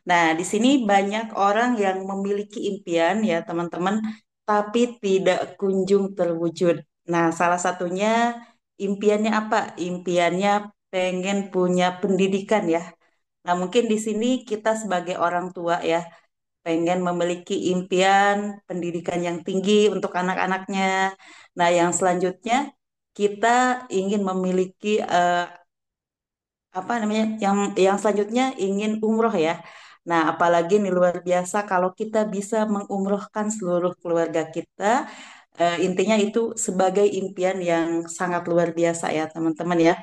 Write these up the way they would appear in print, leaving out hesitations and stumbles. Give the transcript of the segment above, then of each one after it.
Nah, di sini banyak orang yang memiliki impian ya, teman-teman, tapi tidak kunjung terwujud. Nah, salah satunya impiannya apa? Impiannya pengen punya pendidikan ya. Nah, mungkin di sini kita sebagai orang tua ya, pengen memiliki impian pendidikan yang tinggi untuk anak-anaknya. Nah, yang selanjutnya kita ingin memiliki apa namanya yang selanjutnya ingin umroh ya. Nah, apalagi nih luar biasa kalau kita bisa mengumrohkan seluruh keluarga kita. Intinya itu sebagai impian yang sangat luar biasa ya, teman-teman ya.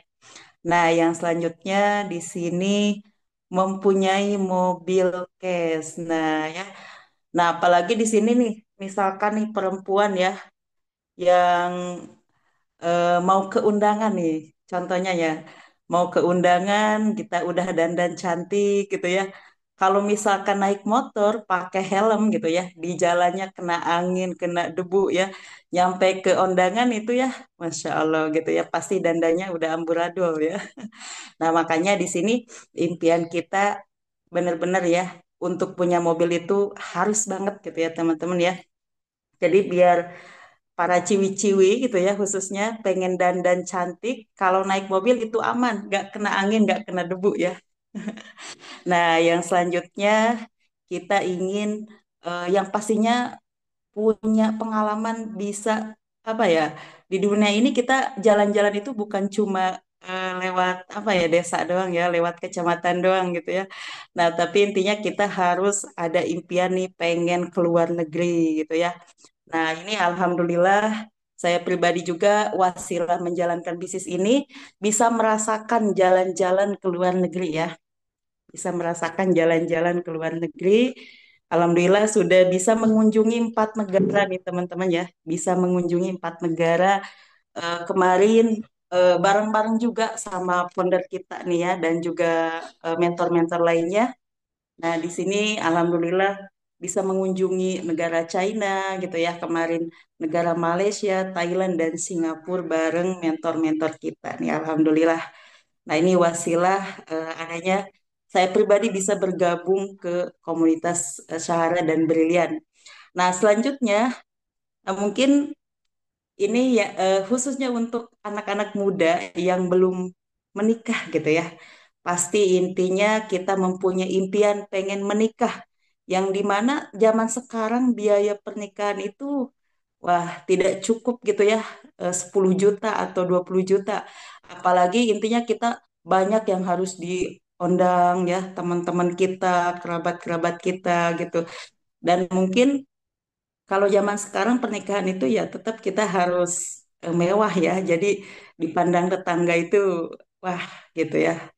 Nah, yang selanjutnya di sini mempunyai mobil cash. Nah, ya. Nah, apalagi di sini nih, misalkan nih perempuan ya yang mau ke undangan nih, contohnya ya, mau ke undangan, kita udah dandan cantik gitu ya. Kalau misalkan naik motor pakai helm gitu ya, di jalannya kena angin, kena debu ya, nyampe ke undangan itu ya, masya Allah gitu ya, pasti dandanya udah amburadul ya. Nah makanya di sini impian kita bener-bener ya, untuk punya mobil itu harus banget gitu ya teman-teman ya. Jadi biar para ciwi-ciwi gitu ya khususnya pengen dandan cantik kalau naik mobil itu aman nggak kena angin nggak kena debu ya. Nah yang selanjutnya kita ingin yang pastinya punya pengalaman bisa apa ya di dunia ini kita jalan-jalan itu bukan cuma lewat apa ya desa doang ya lewat kecamatan doang gitu ya. Nah tapi intinya kita harus ada impian nih pengen keluar negeri gitu ya. Nah, ini alhamdulillah saya pribadi juga wasilah menjalankan bisnis ini bisa merasakan jalan-jalan ke luar negeri ya. Bisa merasakan jalan-jalan ke luar negeri. Alhamdulillah sudah bisa mengunjungi 4 negara nih teman-teman ya. Bisa mengunjungi 4 negara. Kemarin bareng-bareng juga sama founder kita nih ya dan juga mentor-mentor lainnya. Nah, di sini alhamdulillah bisa mengunjungi negara China gitu ya, kemarin negara Malaysia, Thailand dan Singapura bareng mentor-mentor kita nih alhamdulillah. Nah, ini wasilah adanya saya pribadi bisa bergabung ke komunitas Syahara dan Brilian. Nah, selanjutnya mungkin ini ya khususnya untuk anak-anak muda yang belum menikah gitu ya. Pasti intinya kita mempunyai impian pengen menikah yang dimana zaman sekarang biaya pernikahan itu wah tidak cukup gitu ya 10 juta atau 20 juta. Apalagi intinya kita banyak yang harus diundang ya teman-teman kita, kerabat-kerabat kita gitu. Dan mungkin kalau zaman sekarang pernikahan itu ya tetap kita harus mewah ya. Jadi dipandang tetangga itu wah gitu ya.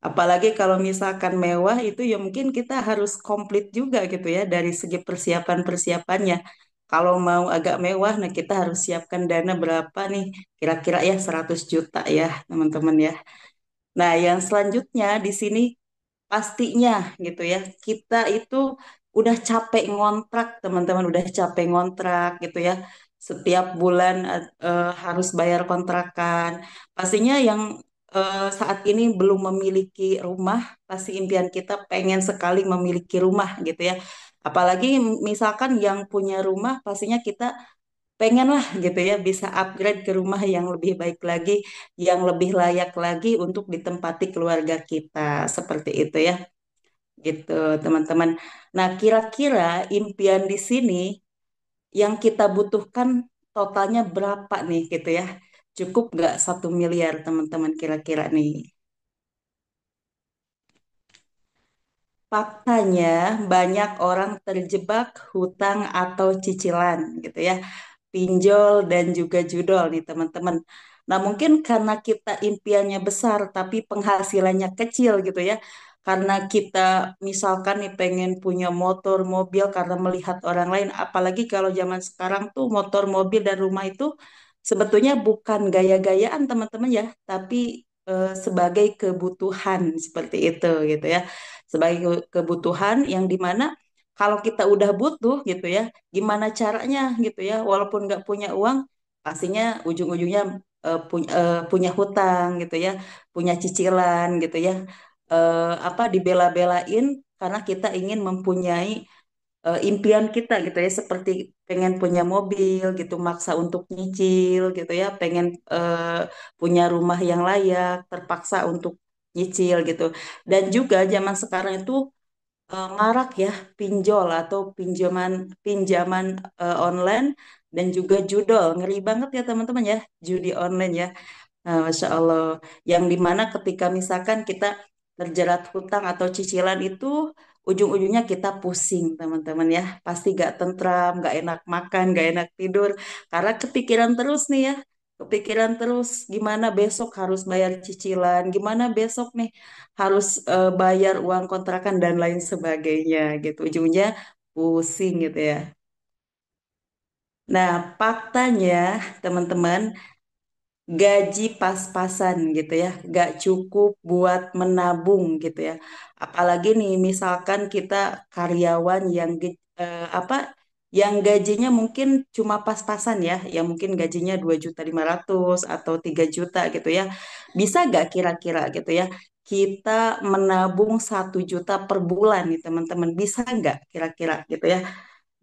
Apalagi kalau misalkan mewah itu ya mungkin kita harus komplit juga gitu ya dari segi persiapan-persiapannya. Kalau mau agak mewah, nah kita harus siapkan dana berapa nih? Kira-kira ya 100 juta ya teman-teman ya. Nah yang selanjutnya di sini pastinya gitu ya. Kita itu udah capek ngontrak, teman-teman udah capek ngontrak gitu ya. Setiap bulan harus bayar kontrakan. Pastinya yang saat ini belum memiliki rumah, pasti impian kita pengen sekali memiliki rumah gitu ya. Apalagi misalkan yang punya rumah, pastinya kita pengen lah gitu ya bisa upgrade ke rumah yang lebih baik lagi, yang lebih layak lagi untuk ditempati keluarga kita seperti itu ya gitu teman-teman. Nah kira-kira impian di sini yang kita butuhkan totalnya berapa nih gitu ya? Cukup nggak 1 miliar teman-teman kira-kira nih? Faktanya banyak orang terjebak hutang atau cicilan gitu ya. Pinjol dan juga judol nih teman-teman. Nah mungkin karena kita impiannya besar tapi penghasilannya kecil gitu ya. Karena kita misalkan nih pengen punya motor, mobil karena melihat orang lain. Apalagi kalau zaman sekarang tuh motor, mobil dan rumah itu sebetulnya bukan gaya-gayaan teman-teman ya. Tapi sebagai kebutuhan seperti itu gitu ya. Sebagai kebutuhan yang dimana kalau kita udah butuh gitu ya gimana caranya gitu ya walaupun nggak punya uang pastinya ujung-ujungnya punya hutang gitu ya punya cicilan gitu ya. apa dibela-belain karena kita ingin mempunyai impian kita gitu ya, seperti pengen punya mobil gitu, maksa untuk nyicil gitu ya, pengen punya rumah yang layak, terpaksa untuk nyicil gitu. Dan juga zaman sekarang itu marak ya pinjol atau pinjaman pinjaman online dan juga judol. Ngeri banget ya teman-teman ya, judi online ya. Nah, Masya Allah, yang dimana ketika misalkan kita terjerat hutang atau cicilan itu, ujung-ujungnya kita pusing, teman-teman ya. Pasti gak tentram, gak enak makan, gak enak tidur, karena kepikiran terus nih ya. Kepikiran terus gimana besok harus bayar cicilan, gimana besok nih harus bayar uang kontrakan dan lain sebagainya gitu. Ujungnya pusing gitu ya. Nah, faktanya teman-teman, gaji pas-pasan gitu ya, gak cukup buat menabung gitu ya. Apalagi nih, misalkan kita karyawan yang apa, yang gajinya mungkin cuma pas-pasan ya, yang mungkin gajinya 2.500.000 atau 3 juta gitu ya. Bisa gak kira-kira gitu ya, kita menabung 1 juta per bulan nih teman-teman, bisa nggak kira-kira gitu ya.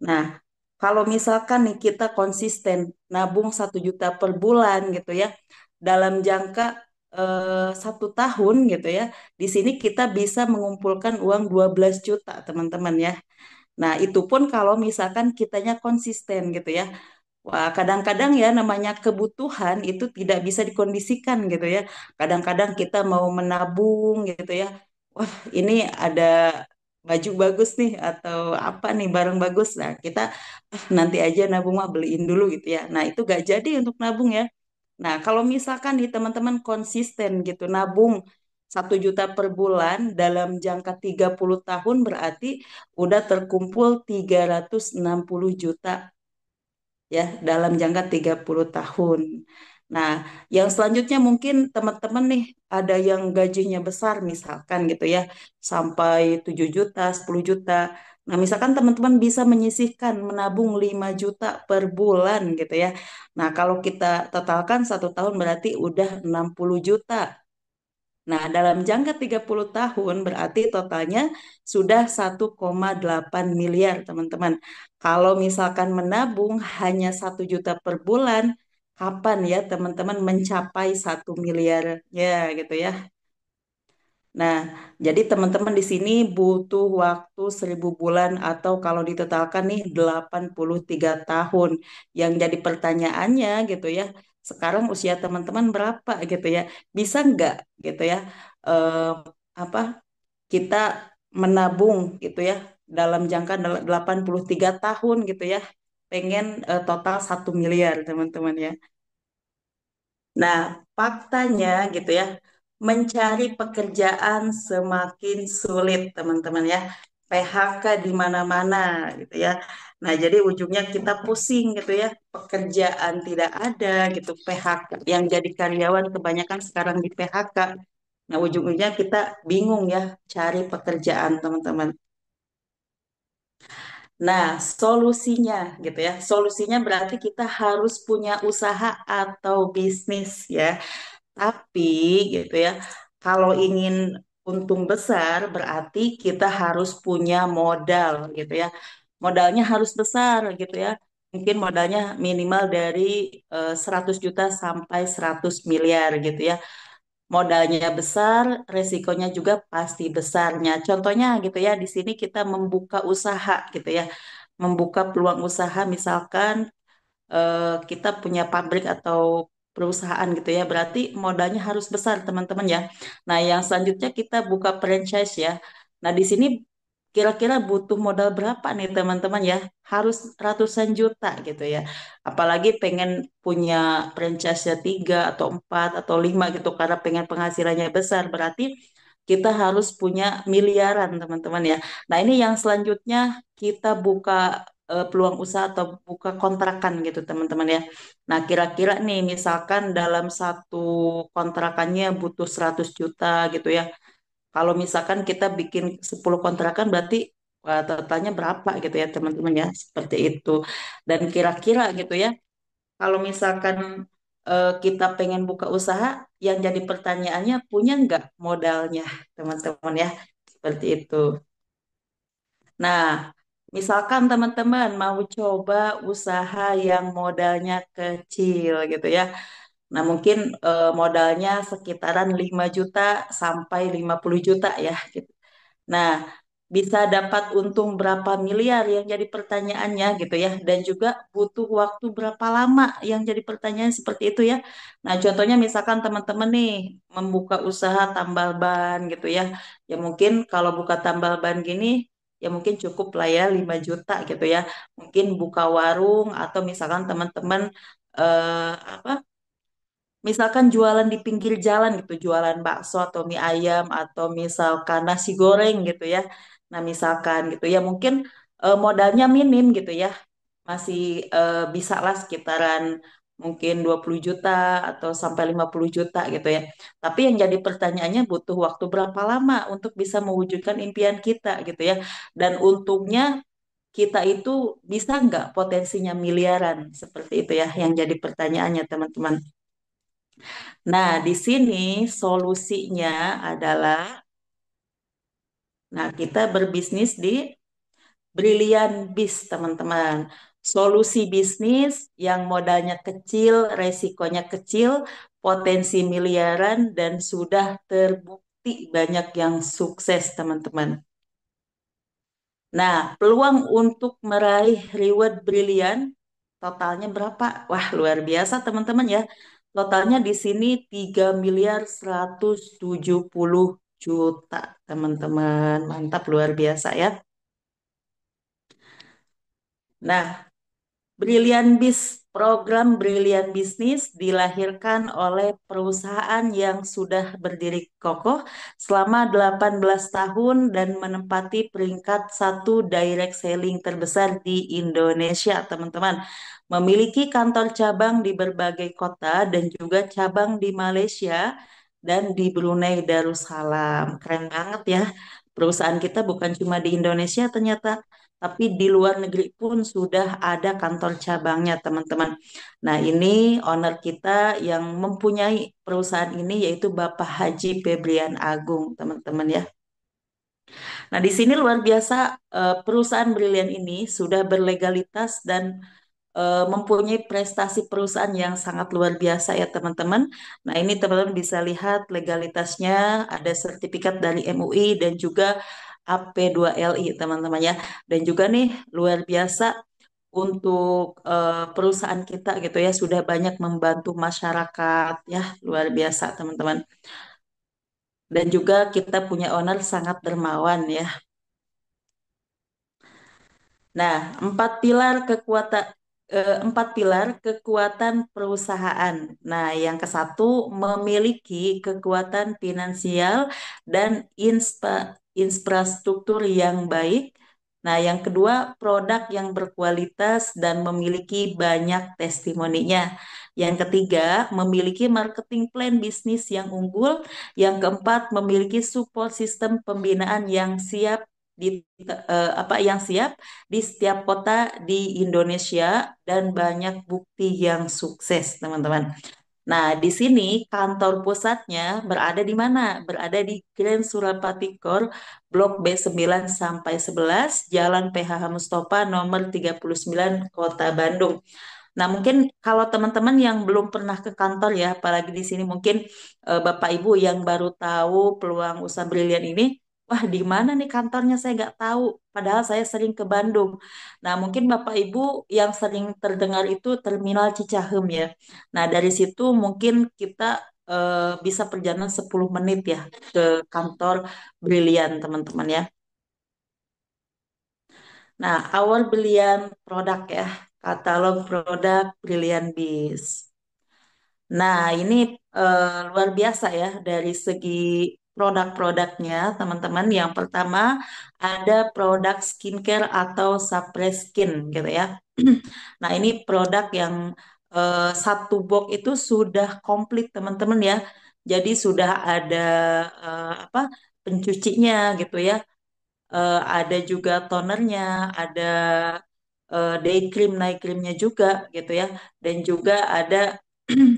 Nah, kalau misalkan nih kita konsisten nabung 1 juta per bulan gitu ya, dalam jangka 1 tahun gitu ya, di sini kita bisa mengumpulkan uang 12 juta teman-teman ya. Nah, itu pun kalau misalkan kitanya konsisten gitu ya. Wah, kadang-kadang ya namanya kebutuhan itu tidak bisa dikondisikan gitu ya. Kadang-kadang kita mau menabung gitu ya. Wah, ini ada baju bagus nih atau apa nih barang bagus. Nah, kita nanti aja nabung mah beliin dulu gitu ya. Nah, itu gak jadi untuk nabung ya. Nah, kalau misalkan nih teman-teman konsisten gitu nabung 1 juta per bulan dalam jangka 30 tahun berarti udah terkumpul 360 juta ya dalam jangka 30 tahun. Nah, yang selanjutnya mungkin teman-teman nih ada yang gajinya besar misalkan gitu ya, sampai 7 juta, 10 juta. Nah, misalkan teman-teman bisa menyisihkan menabung 5 juta per bulan gitu ya. Nah, kalau kita totalkan 1 tahun berarti udah 60 juta. Nah, dalam jangka 30 tahun berarti totalnya sudah 1,8 miliar, teman-teman. Kalau misalkan menabung hanya 1 juta per bulan, kapan ya teman-teman mencapai 1 miliar ya gitu ya. Nah, jadi teman-teman di sini butuh waktu 1.000 bulan atau kalau ditotalkan nih 83 tahun. Yang jadi pertanyaannya gitu ya, sekarang usia teman-teman berapa gitu ya? Bisa nggak gitu ya, eh, apa kita menabung gitu ya dalam jangka 83 tahun gitu ya, pengen total 1 miliar teman-teman ya. Nah, faktanya gitu ya, mencari pekerjaan semakin sulit, teman-teman ya. PHK di mana-mana gitu ya. Nah, jadi ujungnya kita pusing gitu ya. Pekerjaan tidak ada gitu, PHK. Yang jadi karyawan kebanyakan sekarang di PHK. Nah, ujung-ujungnya kita bingung ya cari pekerjaan, teman-teman. Nah, solusinya gitu ya. Solusinya berarti kita harus punya usaha atau bisnis ya. Tapi gitu ya, kalau ingin untung besar berarti kita harus punya modal gitu ya. Modalnya harus besar gitu ya. Mungkin modalnya minimal dari 100 juta sampai 100 miliar gitu ya. Modalnya besar, resikonya juga pasti besarnya. Contohnya gitu ya, di sini kita membuka usaha gitu ya. Membuka peluang usaha misalkan kita punya pabrik atau perusahaan gitu ya, berarti modalnya harus besar teman-teman ya. Nah, yang selanjutnya kita buka franchise ya. Nah, di sini kira-kira butuh modal berapa nih teman-teman ya? Harus ratusan juta gitu ya. Apalagi pengen punya franchise ya 3 atau 4 atau 5 gitu karena pengen penghasilannya besar, berarti kita harus punya miliaran teman-teman ya. Nah, ini yang selanjutnya kita buka peluang usaha atau buka kontrakan gitu teman-teman ya. Nah, kira-kira nih misalkan dalam satu kontrakannya butuh 100 juta gitu ya. Kalau misalkan kita bikin 10 kontrakan berarti wah, totalnya berapa gitu ya teman-teman ya. Seperti itu. Dan kira-kira gitu ya. Kalau misalkan kita pengen buka usaha, yang jadi pertanyaannya punya nggak modalnya, teman-teman ya, seperti itu. Nah, misalkan teman-teman mau coba usaha yang modalnya kecil gitu ya. Nah, mungkin modalnya sekitaran 5 juta sampai 50 juta ya gitu. Nah, bisa dapat untung berapa miliar yang jadi pertanyaannya gitu ya. Dan juga butuh waktu berapa lama yang jadi pertanyaan seperti itu ya. Nah, contohnya misalkan teman-teman nih membuka usaha tambal ban gitu ya. Ya mungkin kalau buka tambal ban gini ya mungkin cukup lah ya 5 juta gitu ya. Mungkin buka warung atau misalkan teman-teman apa misalkan jualan di pinggir jalan gitu, jualan bakso atau mie ayam atau misalkan nasi goreng gitu ya. Nah, misalkan gitu ya mungkin modalnya minim gitu ya. Masih bisa lah sekitaran mungkin 20 juta atau sampai 50 juta gitu ya. Tapi yang jadi pertanyaannya butuh waktu berapa lama untuk bisa mewujudkan impian kita gitu ya. Dan untungnya kita itu bisa nggak potensinya miliaran seperti itu ya yang jadi pertanyaannya teman-teman. Nah, di sini solusinya adalah, nah kita berbisnis di Brilliant Biz, teman-teman. Solusi bisnis yang modalnya kecil, resikonya kecil, potensi miliaran, dan sudah terbukti banyak yang sukses, teman-teman. Nah, peluang untuk meraih reward brilian totalnya berapa? Wah, luar biasa teman-teman ya. Totalnya di sini 3.170 juta, teman-teman. Mantap, luar biasa ya. Nah, program Brilliant Business dilahirkan oleh perusahaan yang sudah berdiri kokoh selama 18 tahun dan menempati peringkat satu direct selling terbesar di Indonesia, teman-teman. Memiliki kantor cabang di berbagai kota dan juga cabang di Malaysia dan di Brunei Darussalam. Keren banget ya. Perusahaan kita bukan cuma di Indonesia ternyata, tapi di luar negeri pun sudah ada kantor cabangnya, teman-teman. Nah, ini owner kita yang mempunyai perusahaan ini yaitu Bapak Haji Febrian Agung, teman-teman ya. Nah, di sini luar biasa perusahaan Brilian ini sudah berlegalitas dan mempunyai prestasi perusahaan yang sangat luar biasa ya teman-teman. Nah, ini teman-teman bisa lihat legalitasnya, ada sertifikat dari MUI dan juga AP2LI teman-teman ya. Dan juga nih luar biasa untuk perusahaan kita gitu ya sudah banyak membantu masyarakat ya, luar biasa teman-teman. Dan juga kita punya owner sangat dermawan ya. Nah, empat pilar kekuatan perusahaan. Nah, yang ke satu memiliki kekuatan finansial dan infrastruktur yang baik. Nah, yang kedua produk yang berkualitas dan memiliki banyak testimoninya. Yang ketiga memiliki marketing plan bisnis yang unggul. Yang keempat memiliki support sistem pembinaan yang siap yang siap di setiap kota di Indonesia dan banyak bukti yang sukses, teman-teman. Nah, di sini kantor pusatnya berada di mana? Berada di Grand Surapati Core, Blok B9 sampai 11, Jalan PHH Mustafa nomor 39, Kota Bandung. Nah, mungkin kalau teman-teman yang belum pernah ke kantor ya, apalagi di sini mungkin Bapak Ibu yang baru tahu peluang usaha brilian ini, wah di mana nih kantornya saya nggak tahu, padahal saya sering ke Bandung. Nah, mungkin Bapak Ibu yang sering terdengar itu Terminal Cicahem ya. Nah, dari situ mungkin kita bisa perjalanan 10 menit ya ke kantor brilian, teman-teman ya. Nah, awal belian produk ya, katalog produk Brilian Biz. Nah, ini luar biasa ya dari segi produk-produknya, teman-teman. Yang pertama ada produk skincare atau Sapres Skin gitu ya. Nah, ini produk yang satu box itu sudah komplit, teman-teman ya. Jadi sudah ada apa pencucinya gitu ya, ada juga tonernya, ada day cream, night creamnya juga gitu ya, dan juga ada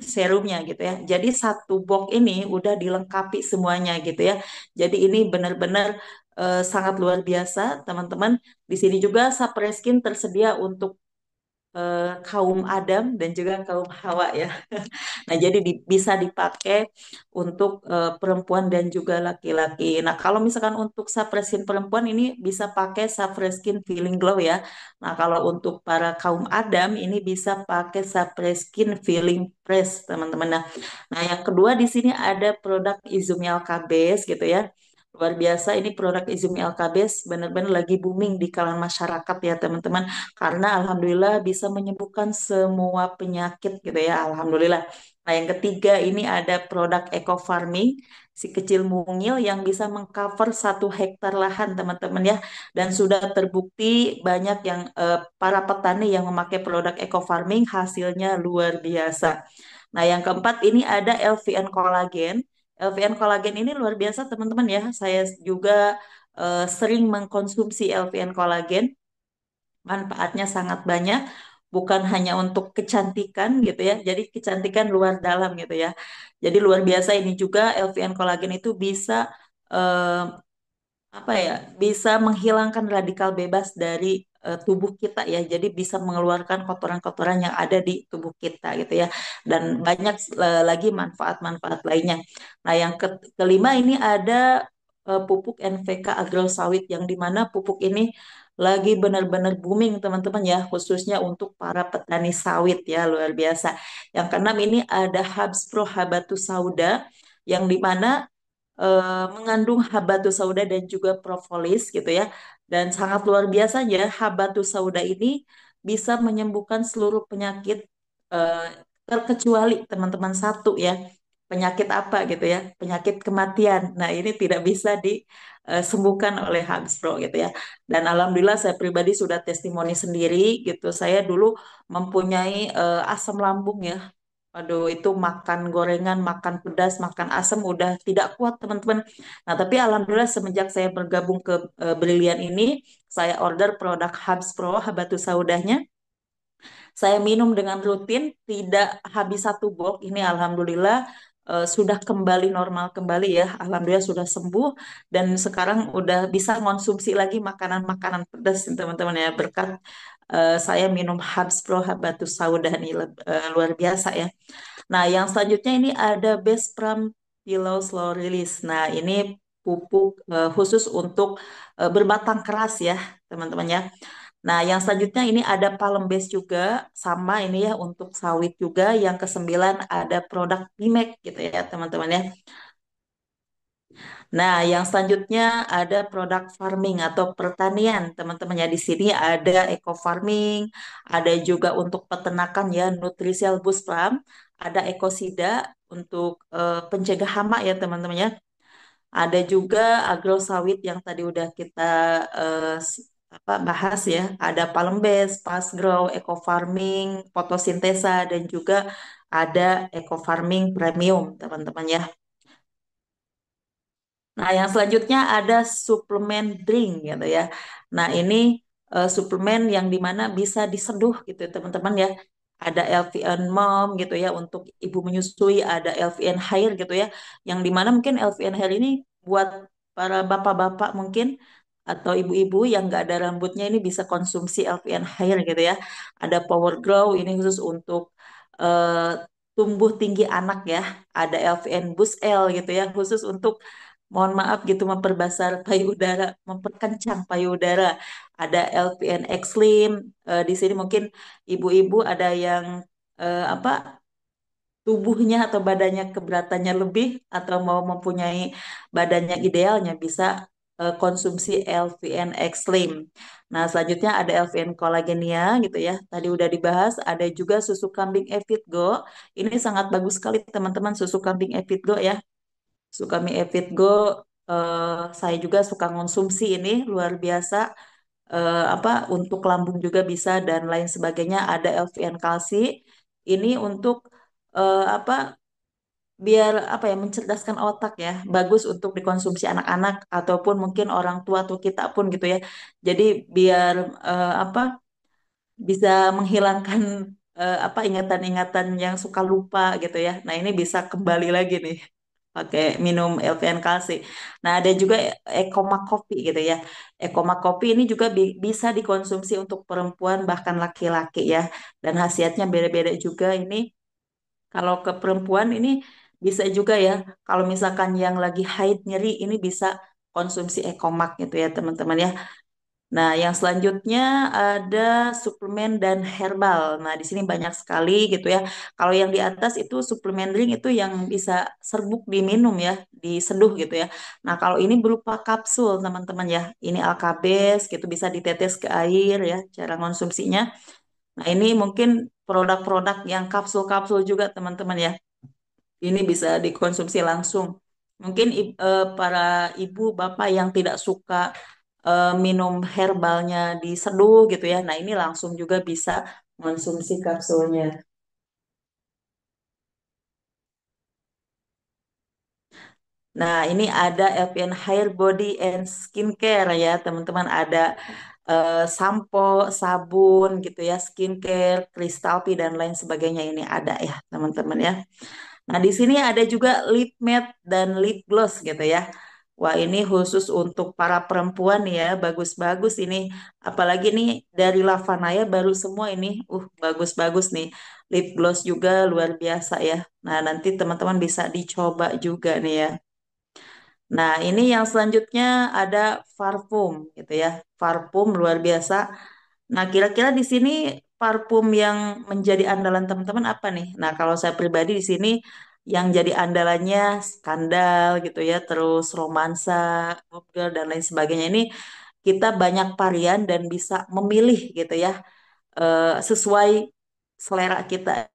serumnya gitu ya. Jadi satu box ini udah dilengkapi semuanya gitu ya. Jadi ini benar-benar sangat luar biasa, teman-teman. Di sini juga Sapreskin tersedia untuk kaum Adam dan juga kaum Hawa ya. Nah, jadi bisa dipakai untuk perempuan dan juga laki-laki. Nah, kalau misalkan untuk Sapreskin perempuan ini bisa pakai Sapreskin Feeling Glow ya. Nah, kalau untuk para kaum Adam ini bisa pakai Sapreskin Feeling Press, teman-teman. Nah, yang kedua di sini ada produk Izumi Alkabes gitu ya. Luar biasa ini produk Izumi Alkabes benar-benar lagi booming di kalangan masyarakat ya teman-teman, karena alhamdulillah bisa menyembuhkan semua penyakit gitu ya, alhamdulillah. Nah, yang ketiga ini ada produk eco farming si kecil mungil yang bisa mengcover 1 hektar lahan teman-teman ya, dan sudah terbukti banyak yang para petani yang memakai produk eco farming hasilnya luar biasa. Nah, yang keempat ini ada LVN Collagen. LVN Collagen ini luar biasa teman-teman ya. Saya juga sering mengkonsumsi LVN Collagen. Manfaatnya sangat banyak, bukan hanya untuk kecantikan gitu ya. Jadi kecantikan luar dalam gitu ya. Jadi luar biasa ini juga LVN Collagen itu bisa eh, apa ya, bisa menghilangkan radikal bebas dari tubuh kita ya, jadi bisa mengeluarkan kotoran-kotoran yang ada di tubuh kita gitu ya, dan banyak lagi manfaat-manfaat lainnya. Nah, yang kelima ini ada pupuk NPK Agrosawit, yang dimana pupuk ini lagi benar-benar booming teman-teman ya, khususnya untuk para petani sawit ya, luar biasa. Yang keenam ini ada Habs Pro Habatus Sauda, yang dimana mengandung habatus sauda dan juga propolis gitu ya. Dan sangat luar biasanya habatus sauda ini bisa menyembuhkan seluruh penyakit eh, terkecuali teman-teman satu ya. Penyakit apa gitu ya? Penyakit kematian. Nah, ini tidak bisa disembuhkan oleh Hugs Pro gitu ya. Dan alhamdulillah saya pribadi sudah testimoni sendiri gitu. Saya dulu mempunyai asam lambung ya. Aduh, itu makan gorengan, makan pedas, makan asam udah tidak kuat, teman-teman. Nah, tapi alhamdulillah semenjak saya bergabung ke Brilian ini, saya order produk Habs Pro, Habatus Saudahnya. Saya minum dengan rutin, tidak habis satu box. Ini alhamdulillah sudah kembali normal kembali ya. Alhamdulillah sudah sembuh dan sekarang udah bisa konsumsi lagi makanan-makanan pedas, teman-teman ya. Berkat saya minum Habs Pro, Habatus Saudah ini luar biasa ya. Nah, yang selanjutnya ini ada Best Pram Pillow Slow Release. Nah, ini pupuk khusus untuk berbatang keras ya, teman-teman ya. Nah, yang selanjutnya ini ada Palm Base juga, sama ini ya untuk sawit juga. Yang kesembilan ada produk Bimek gitu ya, teman-teman ya. Nah, yang selanjutnya ada produk farming atau pertanian, teman-teman ya. Di sini ada eco farming, ada juga untuk peternakan ya, Nutrisial Boost Farm, ada ekosida untuk pencegah hama ya, teman-teman ya. Ada juga agro sawit yang tadi udah kita bahas ya. Ada palm base, fast grow, eco farming, fotosintesa, dan juga ada eco farming premium, teman-teman ya. Nah, yang selanjutnya ada suplemen drink gitu ya. Nah, ini suplemen yang dimana bisa diseduh gitu ya, teman-teman ya. Ada LVN Mom gitu ya untuk ibu menyusui, ada LVN Hair gitu ya. Yang dimana mungkin LVN Hair ini buat para bapak-bapak mungkin atau ibu-ibu yang nggak ada rambutnya ini bisa konsumsi LVN Hair gitu ya. Ada Power Grow ini khusus untuk eh, tumbuh tinggi anak ya. Ada LVN Boost L gitu ya, khusus untuk mohon maaf gitu memperbesar payudara, memperkencang payudara. Ada LPN X-Slim. Di sini mungkin ibu-ibu ada yang apa tubuhnya atau badannya keberatannya lebih atau mau mempunyai badannya idealnya bisa konsumsi LVN X-Slim. Nah, selanjutnya ada LVN Collagenea gitu ya. Tadi udah dibahas, ada juga susu kambing Evit Go. Ini sangat bagus sekali teman-teman susu kambing Evit Go ya. Suka mie Efit Go, saya juga suka konsumsi ini luar biasa. Apa untuk lambung juga bisa dan lain sebagainya. Ada LVN kalsi. Ini untuk apa biar apa ya mencerdaskan otak ya. Bagus untuk dikonsumsi anak-anak ataupun mungkin orang tua atau kita pun gitu ya. Jadi biar apa bisa menghilangkan apa ingatan-ingatan yang suka lupa gitu ya. Nah, ini bisa kembali lagi nih pakai minum LPN kalsi. Nah, ada juga Ecomac Kopi gitu ya. Ecomac Kopi ini juga bisa dikonsumsi untuk perempuan bahkan laki-laki ya. Dan khasiatnya beda-beda juga ini. Kalau ke perempuan ini bisa juga ya. Kalau misalkan yang lagi haid nyeri ini bisa konsumsi Ecomac gitu ya teman-teman ya. Nah, yang selanjutnya ada suplemen dan herbal. Nah, di sini banyak sekali gitu ya. Kalau yang di atas itu suplemen drink itu yang bisa serbuk diminum ya, diseduh gitu ya. Nah, kalau ini berupa kapsul, teman-teman ya. Ini Alkabes gitu bisa ditetes ke air ya, cara konsumsinya. Nah, ini mungkin produk-produk yang kapsul-kapsul juga, teman-teman ya. Ini bisa dikonsumsi langsung. Mungkin para ibu bapak yang tidak suka minum herbalnya diseduh gitu ya. Nah, ini langsung juga bisa konsumsi kapsulnya. Nah, ini ada LPN Hair Body and Skincare ya, teman-teman. Ada sampo, sabun gitu ya, skincare, kristal tea dan lain sebagainya ini ada ya, teman-teman ya. Nah, di sini ada juga lip matte dan lip gloss gitu ya. Wah, ini khusus untuk para perempuan ya, bagus-bagus ini. Apalagi nih dari Lavanaya baru semua ini. Bagus-bagus nih. Lip gloss juga luar biasa ya. Nah, nanti teman-teman bisa dicoba juga nih ya. Nah, ini yang selanjutnya ada parfum gitu ya. Parfum luar biasa. Nah, kira-kira di sini parfum yang menjadi andalan teman-teman apa nih? Nah, kalau saya pribadi di sini yang jadi andalannya skandal gitu ya, terus romansa, Good Girl dan lain sebagainya ini kita banyak varian dan bisa memilih gitu ya, sesuai selera kita.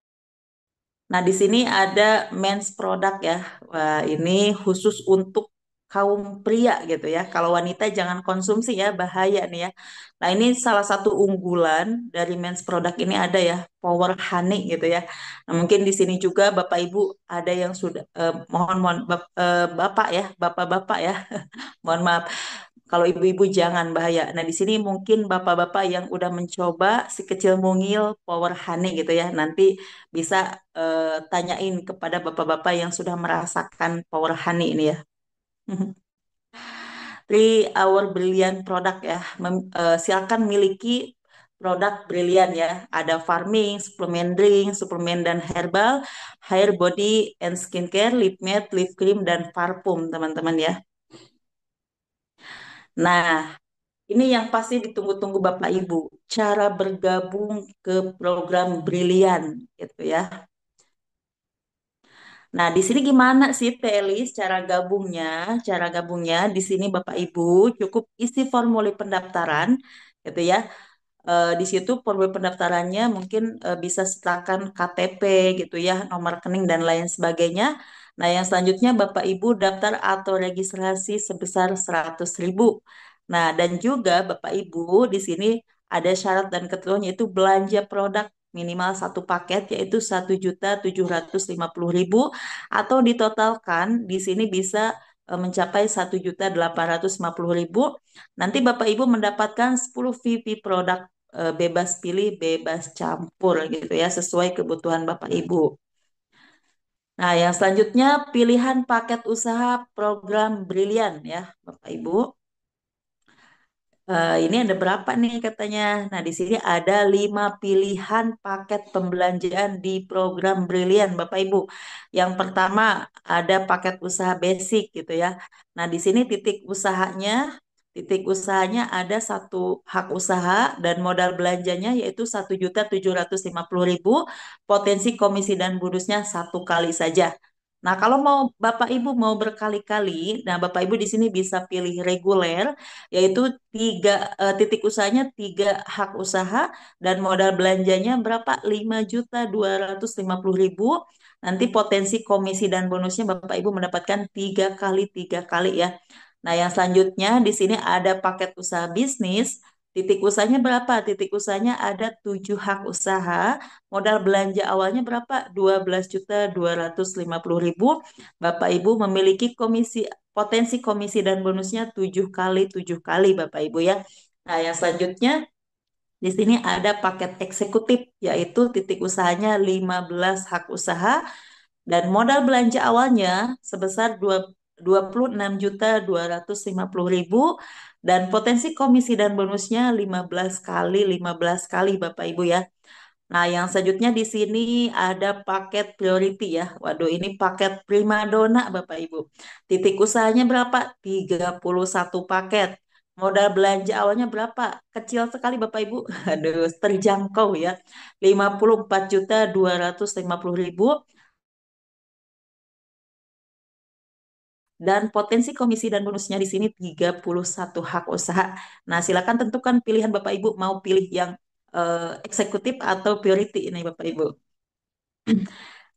Nah, di sini ada men's product ya. Wah, ini khusus untuk kaum pria gitu ya. Kalau wanita jangan konsumsi ya, bahaya nih ya. Nah, ini salah satu unggulan dari men's product ini ada ya, Power Honey gitu ya. Nah, mungkin di sini juga Bapak Ibu ada yang sudah mohon mohon Bapak ya, Bapak-bapak ya. Mohon maaf. Kalau ibu-ibu jangan bahaya. Nah, di sini mungkin bapak-bapak yang udah mencoba si kecil mungil Power Honey gitu ya. Nanti bisa tanyain kepada bapak-bapak yang sudah merasakan Power Honey ini ya. Three Hour Brilliant produk ya. Silakan miliki produk brilian ya. Ada farming, suplemen drink, suplemen dan herbal, hair body and skincare, lip matte, lip cream dan parfum teman-teman ya. Nah, ini yang pasti ditunggu-tunggu Bapak Ibu, cara bergabung ke program Brilian gitu ya. Nah, di sini gimana sih Telis cara gabungnya? Cara gabungnya di sini Bapak Ibu cukup isi formulir pendaftaran gitu ya. Di situ formulir pendaftarannya mungkin bisa sertakan KTP gitu ya, nomor rekening dan lain sebagainya. Nah, yang selanjutnya Bapak Ibu daftar atau registrasi sebesar 100.000. Nah, dan juga Bapak Ibu di sini ada syarat dan ketentuan yaitu belanja produk minimal satu paket yaitu 1.750.000 atau ditotalkan di sini bisa mencapai 1.850.000. Nanti Bapak Ibu mendapatkan 10 VP produk bebas pilih, bebas campur gitu ya, sesuai kebutuhan Bapak Ibu. Nah, yang selanjutnya pilihan paket usaha program Brilian ya, Bapak Ibu. Ini ada berapa nih katanya? Nah, di sini ada 5 pilihan paket pembelanjaan di program Brilian, Bapak Ibu. Yang pertama ada paket usaha basic gitu ya. Nah, di sini titik usahanya ada satu hak usaha dan modal belanjanya yaitu 1.750.000. Potensi komisi dan bonusnya satu kali saja. Nah, kalau mau Bapak Ibu mau berkali-kali, nah Bapak Ibu di sini bisa pilih reguler yaitu titik usahanya tiga hak usaha dan modal belanjanya berapa 5.250.000. Nanti potensi komisi dan bonusnya Bapak Ibu mendapatkan tiga kali ya. Nah, yang selanjutnya di sini ada paket usaha bisnis. Titik usahanya berapa? Titik usahanya ada 7 hak usaha. Modal belanja awalnya berapa? 12.250.000. Bapak Ibu memiliki potensi komisi dan bonusnya 7 kali 7 kali Bapak Ibu ya. Nah, yang selanjutnya Di sini ada paket eksekutif, yaitu titik usahanya 15 hak usaha dan modal belanja awalnya sebesar 26.250.000 dan potensi komisi dan bonusnya 15 kali 15 kali Bapak Ibu ya. Nah, yang selanjutnya di sini ada paket priority ya. Waduh, ini paket primadona Bapak Ibu. Titik usahanya berapa? 31 paket. Modal belanja awalnya berapa? Kecil sekali Bapak Ibu. Aduh, terjangkau ya. 54.250.000 dan potensi komisi dan bonusnya di sini 31 hak usaha. Nah, silakan tentukan pilihan Bapak Ibu mau pilih yang eksekutif atau priority ini Bapak Ibu.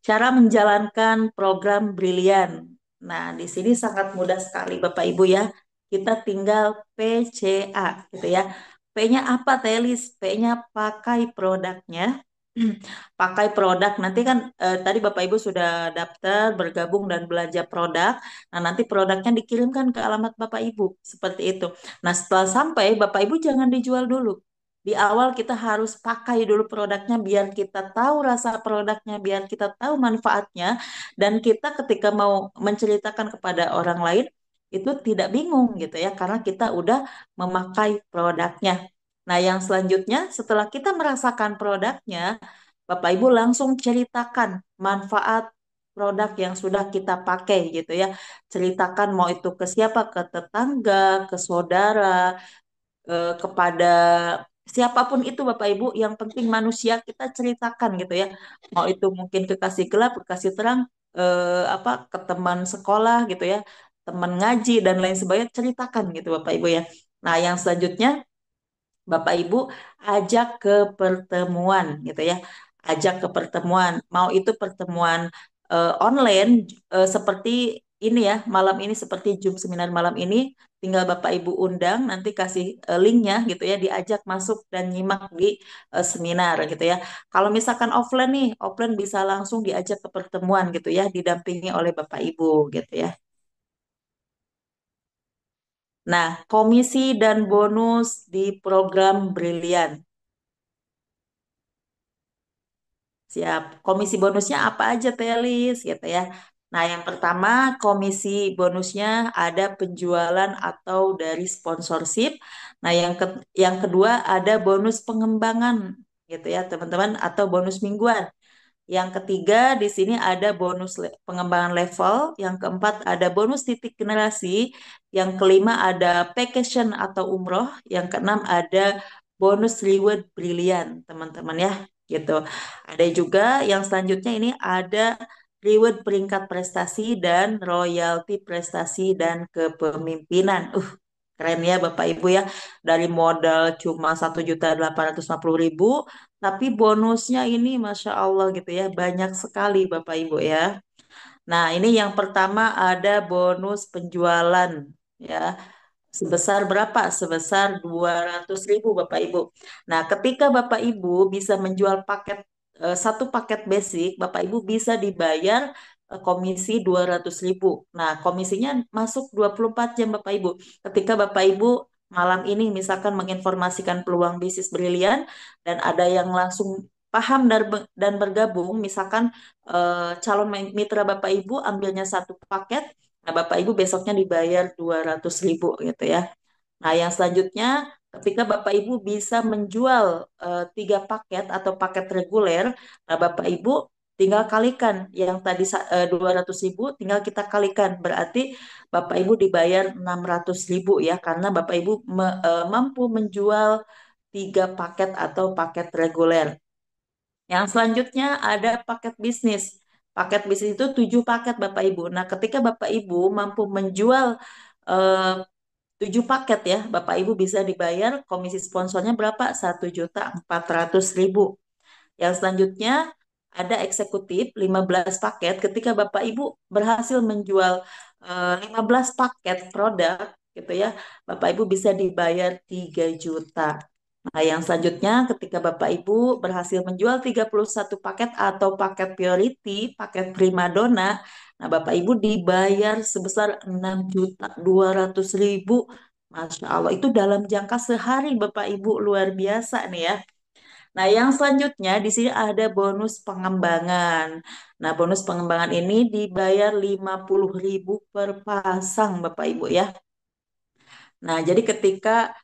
Cara menjalankan program Brilian. Nah, di sini sangat mudah sekali Bapak Ibu ya. Kita tinggal PCA gitu ya. P-nya apa Telis? P-nya pakai produknya. Pakai produk. Nanti kan tadi Bapak Ibu sudah daftar, bergabung dan belanja produk. Nah, nanti produknya dikirimkan ke alamat Bapak Ibu. Seperti itu. Nah, setelah sampai Bapak Ibu jangan dijual dulu. Di awal kita harus pakai dulu produknya biar kita tahu rasa produknya, biar kita tahu manfaatnya, dan kita ketika mau menceritakan kepada orang lain itu tidak bingung gitu ya, karena kita udah memakai produknya. Nah, yang selanjutnya setelah kita merasakan produknya, Bapak Ibu langsung ceritakan manfaat produk yang sudah kita pakai gitu ya. Ceritakan mau itu ke siapa, ke tetangga, ke saudara, kepada siapapun itu Bapak Ibu, yang penting manusia kita ceritakan gitu ya. Mau itu mungkin kekasih gelap, kekasih terang, apa ke teman sekolah gitu ya, teman ngaji dan lain sebagainya, ceritakan gitu Bapak Ibu ya. Nah, yang selanjutnya Bapak Ibu ajak ke pertemuan gitu ya. Ajak ke pertemuan. Mau itu pertemuan online seperti ini ya, malam ini seperti Zoom seminar malam ini, tinggal Bapak Ibu undang, nanti kasih linknya gitu ya, diajak masuk dan nyimak di seminar gitu ya. Kalau misalkan offline nih, offline bisa langsung diajak ke pertemuan gitu ya, didampingi oleh Bapak Ibu gitu ya. Nah, komisi dan bonus di program Brilian. Siap. Komisi bonusnya apa aja, Telis, gitu ya. Nah, yang pertama, komisi bonusnya ada penjualan atau dari sponsorship. Nah, yang kedua ada bonus pengembangan, gitu ya, teman-teman, atau bonus mingguan. Yang ketiga, di sini ada bonus pengembangan level. Yang keempat, ada bonus titik generasi. Yang kelima, ada vacation atau umroh. Yang keenam, ada bonus reward brilian, teman-teman ya. Gitu. Ada juga yang selanjutnya ini ada reward peringkat prestasi dan royalti prestasi dan kepemimpinan. Keren ya Bapak Ibu ya. Dari modal cuma 1.850.000, tapi bonusnya ini Masya Allah gitu ya. Banyak sekali Bapak Ibu ya. Nah, ini yang pertama ada bonus penjualan ya. Sebesar berapa? Sebesar 200.000 Bapak Ibu. Nah, ketika Bapak Ibu bisa menjual satu paket basic, Bapak Ibu bisa dibayar komisi 200.000. Nah, komisinya masuk 24 jam Bapak Ibu. Ketika Bapak Ibu malam ini misalkan menginformasikan peluang bisnis brilian dan ada yang langsung paham dan bergabung, misalkan calon mitra Bapak Ibu ambilnya satu paket. Nah, Bapak Ibu besoknya dibayar 200.000 gitu ya. Nah, yang selanjutnya ketika Bapak Ibu bisa menjual tiga paket atau paket reguler, nah Bapak Ibu tinggal kalikan yang tadi 200.000, tinggal kita kalikan. Berarti Bapak Ibu dibayar 600.000 ya, karena Bapak Ibu mampu menjual tiga paket atau paket reguler. Yang selanjutnya ada paket bisnis. Paket bisnis itu 7 paket Bapak Ibu. Nah, ketika Bapak Ibu mampu menjual eh, 7 paket ya, Bapak Ibu bisa dibayar komisi sponsornya berapa? 1.400.000. Yang selanjutnya ada eksekutif 15 paket. Ketika Bapak Ibu berhasil menjual 15 paket produk gitu ya, Bapak Ibu bisa dibayar 3 juta. Nah, yang selanjutnya ketika Bapak Ibu berhasil menjual 31 paket atau paket priority, paket primadona, nah Bapak Ibu dibayar sebesar 6.200.000. Masya Allah, itu dalam jangka sehari Bapak Ibu, luar biasa nih ya. Nah, yang selanjutnya di sini ada bonus pengembangan. Nah, bonus pengembangan ini dibayar 50.000 per pasang Bapak Ibu ya. Nah, jadi ketika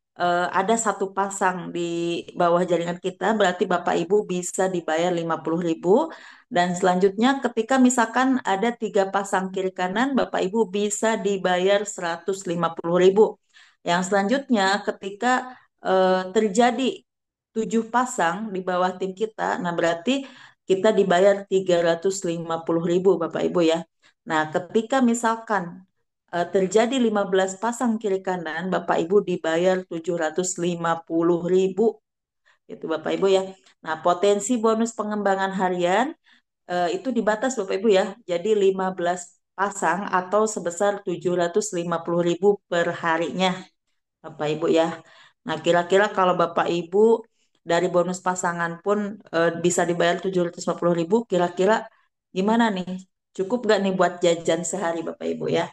ada satu pasang di bawah jaringan kita, berarti Bapak Ibu bisa dibayar 50.000. Dan selanjutnya ketika misalkan ada tiga pasang kiri kanan, Bapak Ibu bisa dibayar 150.000. Yang selanjutnya ketika terjadi tujuh pasang di bawah tim kita, nah berarti kita dibayar 350.000 Bapak Ibu ya. Nah, ketika misalkan terjadi 15 pasang kiri kanan, Bapak Ibu dibayar 750.000 itu Bapak Ibu ya. Nah, potensi bonus pengembangan harian itu dibatas Bapak Ibu ya. Jadi 15 pasang atau sebesar 750.000 per harinya Bapak Ibu ya. Nah, kira-kira kalau Bapak Ibu dari bonus pasangan pun bisa dibayar 750.000, kira-kira gimana nih? Cukup gak nih buat jajan sehari Bapak Ibu ya?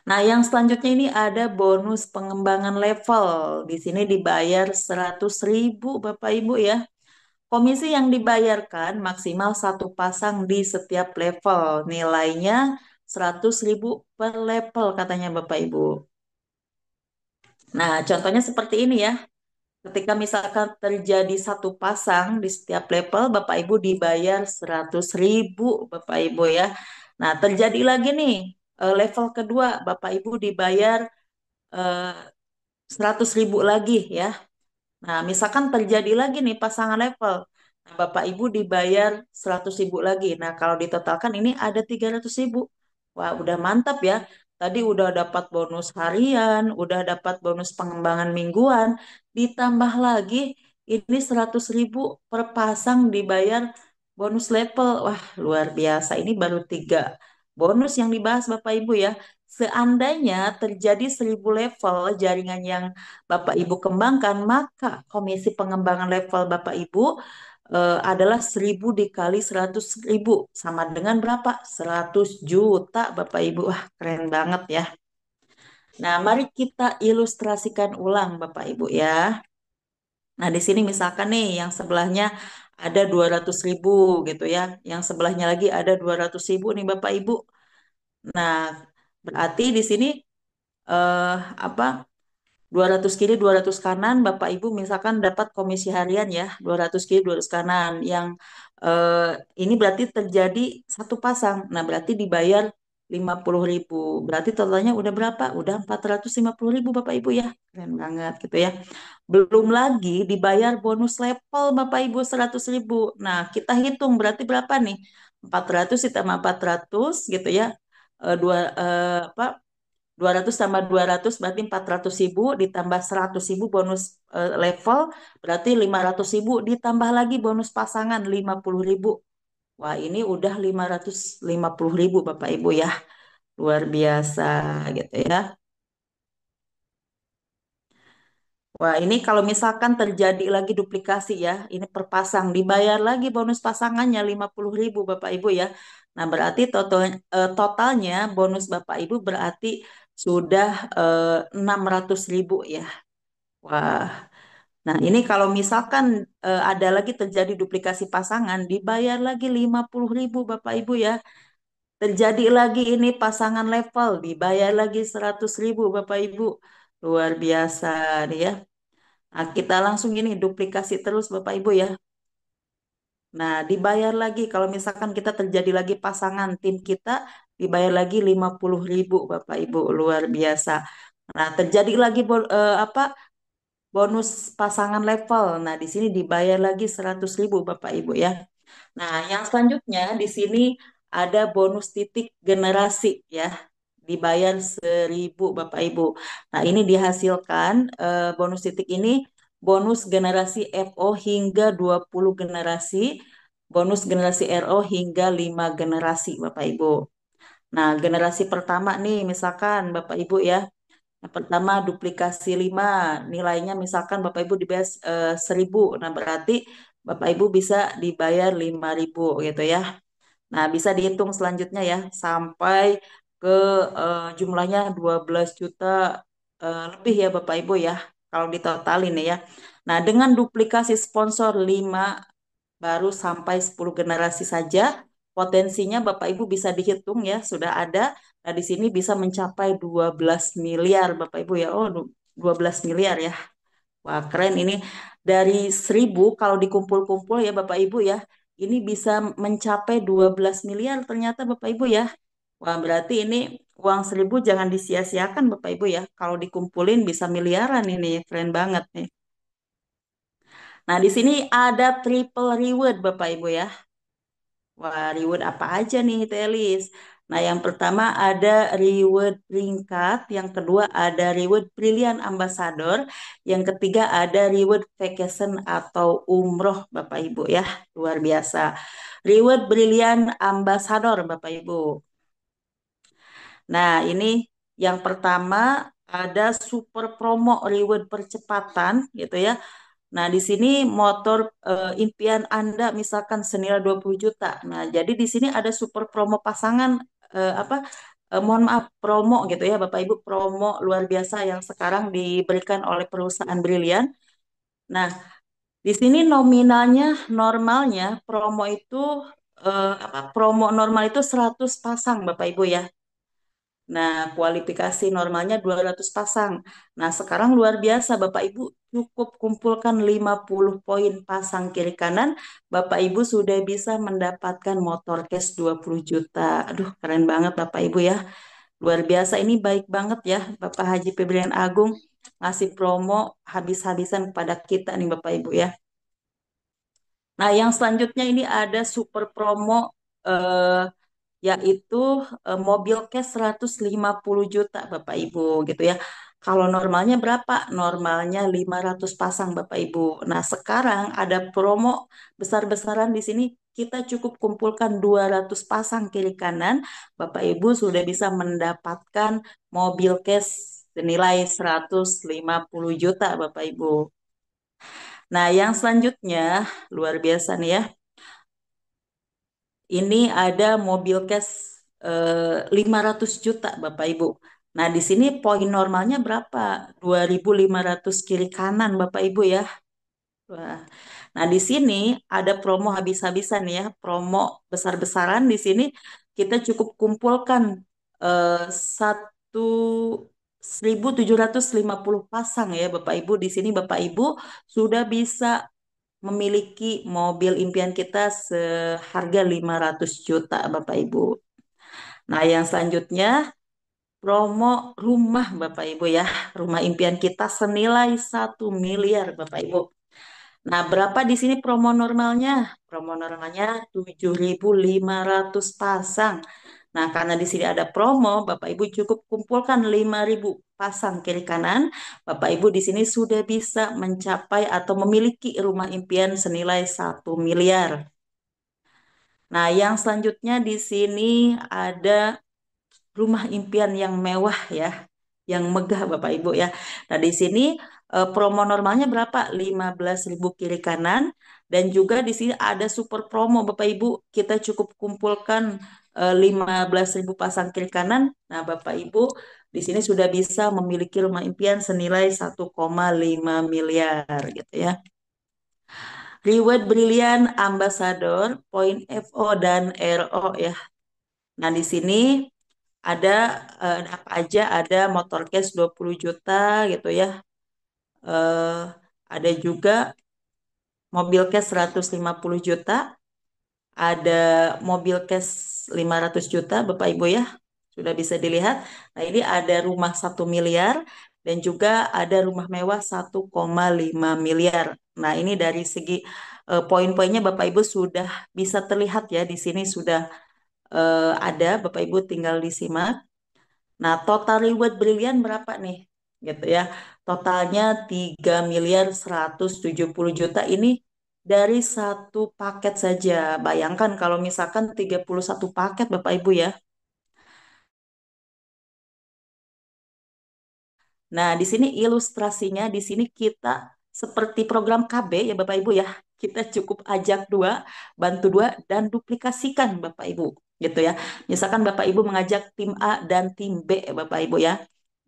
Nah, yang selanjutnya ini ada bonus pengembangan level. Di sini dibayar 100.000 Bapak Ibu ya. Komisi yang dibayarkan maksimal satu pasang di setiap level. Nilainya 100.000 per level katanya Bapak Ibu. Nah, contohnya seperti ini ya. Ketika misalkan terjadi satu pasang di setiap level, Bapak Ibu dibayar 100.000 Bapak Ibu ya. Nah, terjadi lagi nih level kedua, Bapak Ibu dibayar eh, 100.000 lagi ya. Nah, misalkan terjadi lagi nih pasangan level. Nah, Bapak Ibu dibayar 100.000 lagi. Nah, kalau ditotalkan ini ada 300.000. Wah, udah mantap ya. Tadi udah dapat bonus harian, udah dapat bonus pengembangan mingguan, ditambah lagi ini 100.000 per pasang dibayar bonus level. Wah, luar biasa. Ini baru tiga bonus yang dibahas Bapak Ibu ya. Seandainya terjadi 1.000 level jaringan yang Bapak Ibu kembangkan, maka komisi pengembangan level Bapak Ibu adalah 1.000 dikali 100.000 sama dengan berapa? 100 juta Bapak Ibu. Wah, keren banget ya. Nah, mari kita ilustrasikan ulang Bapak Ibu ya. Nah, di sini misalkan nih yang sebelahnya ada 200.000 gitu ya. Yang sebelahnya lagi ada 200.000 nih Bapak Ibu. Nah, berarti di sini eh, apa 200 kiri 200 kanan Bapak Ibu misalkan dapat komisi harian ya 200 kiri 200 kanan yang eh, ini berarti terjadi satu pasang. Nah, berarti dibayar 50.000. Berarti totalnya udah berapa? Udah 450.000 Bapak Ibu ya. Keren banget gitu ya. Belum lagi dibayar bonus level Bapak Ibu 100.000. Nah, kita hitung berarti berapa nih? 400 ditambah 400 gitu ya. Apa 200 tambah 200 berarti 400.000 ditambah 100.000 bonus level berarti 500.000 ditambah lagi bonus pasangan 50.000. Wah, ini udah 550.000 Bapak Ibu ya. Luar biasa gitu ya. Wah, ini kalau misalkan terjadi lagi duplikasi ya, ini per pasang dibayar lagi bonus pasangannya 50.000 Bapak Ibu ya. Nah, berarti totalnya bonus Bapak Ibu berarti sudah 600.000 ya. Wah, nah ini kalau misalkan ada lagi terjadi duplikasi pasangan, dibayar lagi 50.000 Bapak Ibu ya. Terjadi lagi ini pasangan level, dibayar lagi 100.000 Bapak Ibu. Luar biasa nih ya. Nah, kita langsung ini duplikasi terus Bapak Ibu ya. Nah, dibayar lagi kalau misalkan kita terjadi lagi pasangan tim kita, dibayar lagi 50.000 Bapak Ibu. Luar biasa. Nah, terjadi lagi apa bonus pasangan level. Nah, di sini dibayar lagi 100.000 Bapak Ibu ya. Nah, yang selanjutnya di sini ada bonus titik generasi ya. Dibayar 1.000 Bapak Ibu. Nah, ini dihasilkan bonus titik ini bonus generasi FO hingga 20 generasi, bonus generasi RO hingga 5 generasi Bapak Ibu. Nah, generasi pertama nih misalkan Bapak Ibu ya. Yang pertama duplikasi 5 nilainya misalkan Bapak Ibu dibayar 1.000. Nah, berarti Bapak Ibu bisa dibayar 5.000 gitu ya. Nah, bisa dihitung selanjutnya ya sampai ke jumlahnya 12 juta. lebih ya Bapak Ibu ya, kalau ditotalin ya. Nah, dengan duplikasi sponsor 5 baru sampai 10 generasi saja, potensinya Bapak Ibu bisa dihitung ya, sudah ada. Nah, di sini bisa mencapai 12 miliar Bapak Ibu ya. Oh, 12 miliar ya. Wah, keren ini. Dari 1.000 kalau dikumpul-kumpul ya Bapak Ibu ya, ini bisa mencapai 12 miliar ternyata Bapak Ibu ya. Wah, berarti ini uang 1.000 jangan disia-siakan Bapak Ibu ya. Kalau dikumpulin bisa miliaran ini, keren banget nih. Nah, di sini ada triple reward Bapak Ibu ya. Wah, reward apa aja nih, Telis? Nah, yang pertama ada reward ringkat, yang kedua ada reward Brilliant Ambassador, yang ketiga ada reward vacation atau umroh, Bapak Ibu ya, luar biasa. Reward Brilliant Ambassador, Bapak Ibu. Nah, ini yang pertama ada super promo reward percepatan gitu ya. Nah, di sini motor impian Anda misalkan senilai 20 juta. Nah, jadi di sini ada super promo pasangan apa mohon maaf promo gitu ya Bapak Ibu, promo luar biasa yang sekarang diberikan oleh perusahaan Brilian. Nah, di sini nominalnya normalnya promo itu promo normal itu 100 pasang Bapak Ibu ya. Nah, kualifikasi normalnya 200 pasang. Nah, sekarang luar biasa Bapak Ibu cukup kumpulkan 50 poin pasang kiri kanan, Bapak Ibu sudah bisa mendapatkan motor cash 20 juta. Aduh, keren banget Bapak Ibu ya. Luar biasa ini baik banget ya Bapak Haji Febrian Agung ngasih promo habis-habisan kepada kita nih Bapak Ibu ya. Nah, yang selanjutnya ini ada super promo eh, yaitu mobil cash 150 juta Bapak Ibu gitu ya. Kalau normalnya berapa? Normalnya 500 pasang Bapak Ibu. Nah, sekarang ada promo besar-besaran di sini. Kita cukup kumpulkan 200 pasang kiri kanan. Bapak Ibu sudah bisa mendapatkan mobil cash senilai 150 juta Bapak Ibu. Nah, yang selanjutnya luar biasa nih ya. Ini ada mobil cash 500 juta Bapak Ibu. Nah, di sini poin normalnya berapa? 2.500 kiri kanan Bapak Ibu ya. Wah. Nah, di sini ada promo habis-habisan ya, promo besar-besaran di sini kita cukup kumpulkan satu 1.750 pasang ya Bapak Ibu. Di sini Bapak Ibu sudah bisa memiliki mobil impian kita seharga 500 juta Bapak Ibu. Nah, yang selanjutnya promo rumah Bapak Ibu ya. Rumah impian kita senilai 1 miliar Bapak Ibu. Nah, berapa di sini promo normalnya? Promo normalnya 7.500 pasang. Nah, karena di sini ada promo, Bapak Ibu cukup kumpulkan 5.000 pasang kiri kanan. Bapak Ibu di sini sudah bisa mencapai atau memiliki rumah impian senilai 1 miliar. Nah, yang selanjutnya di sini ada rumah impian yang mewah ya, yang megah Bapak Ibu ya. Nah, di sini promo normalnya berapa? 15.000 kiri kanan dan juga di sini ada super promo Bapak Ibu. Kita cukup kumpulkan 15.000 pasang kiri kanan. Nah, Bapak Ibu di sini sudah bisa memiliki rumah impian senilai 1,5 miliar gitu ya. Reward Brilliant Ambassador, poin FO dan RO ya. Nah, di sini ada apa aja, ada motor cash 20 juta gitu ya. Eh, ada juga mobil cash 150 juta, ada mobil cash 500 juta Bapak Ibu ya. Sudah bisa dilihat. Nah, ini ada rumah 1 miliar dan juga ada rumah mewah 1,5 miliar. Nah, ini dari segi poin-poinnya Bapak Ibu sudah bisa terlihat ya di sini sudah ada Bapak Ibu tinggal disimak. Nah, total reward brilian berapa nih? Gitu ya. Totalnya 3.170 juta ini dari satu paket saja. Bayangkan kalau misalkan 31 paket Bapak Ibu ya. Nah, di sini ilustrasinya, di sini kita seperti program KB ya Bapak Ibu ya. Kita cukup ajak dua, bantu dua, dan duplikasikan Bapak Ibu. Gitu ya. Misalkan Bapak Ibu mengajak tim A dan tim B Bapak Ibu ya.